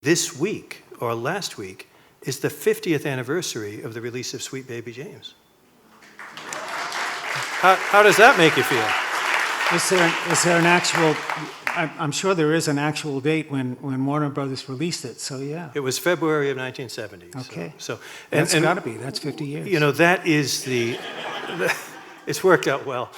This week, or last week, is the 50th anniversary of the release of Sweet Baby James. How does that make you feel? Is there an actual, I'm sure there is an actual date when Warner Brothers released it, so yeah. It was February of 1970. Okay. So That's got to be, that's 50 years. You know, that is it's worked out well.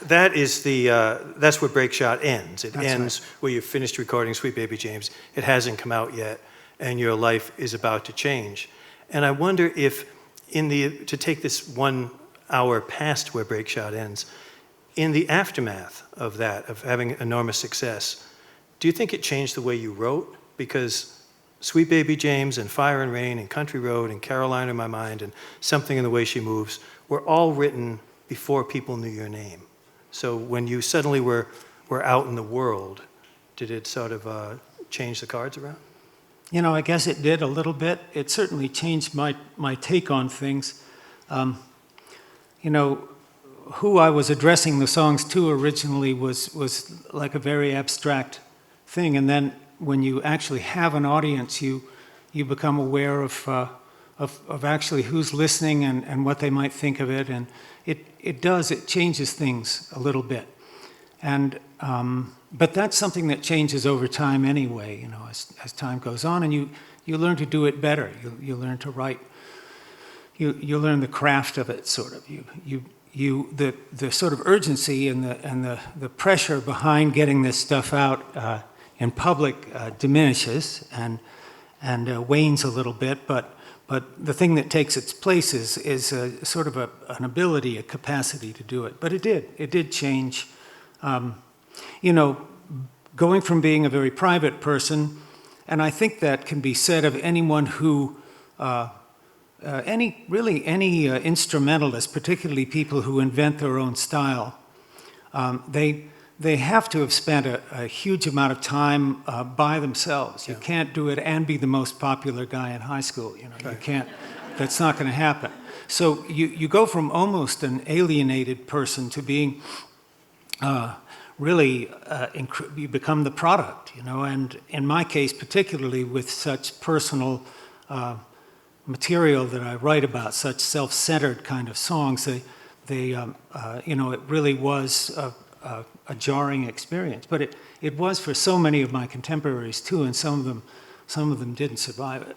That is that's where Break Shot ends. It ends where you've finished recording Sweet Baby James. It hasn't come out yet, and your life is about to change. And I wonder if, to take this 1 hour past where Break Shot ends, in the aftermath of that, of having enormous success, do you think it changed the way you wrote? Because Sweet Baby James and Fire and Rain and Country Road and Caroline in My Mind and Something in the Way She Moves were all written before people knew your name. So when you suddenly were out in the world, did it sort of change the cards around? You know, I guess it did a little bit. It certainly changed my take on things. You know, who I was addressing the songs to originally was like a very abstract thing, and then when you actually have an audience, you become aware of actually who's listening and what they might think of it, and it changes things a little bit, and but that's something that changes over time anyway. You know, as time goes on, and you learn to do it better. You learn to write. You learn the craft of it, sort of. The sort of urgency and the pressure behind getting this stuff out in public diminishes and wanes a little bit, but the thing that takes its place is a sort of an ability, a capacity to do it. But it did change. You know, going from being a very private person, and I think that can be said of anyone who any instrumentalist, particularly people who invent their own style, they have to have spent a huge amount of time by themselves. You can't do it and be the most popular guy in high school. You know, you can't. That's not going to happen. So you go from almost an alienated person to being really you become the product. You know, and in my case, particularly with such personal material that I write about, such self-centered kind of songs, you know, it really was a jarring experience. But it was for so many of my contemporaries too, and some of them didn't survive it.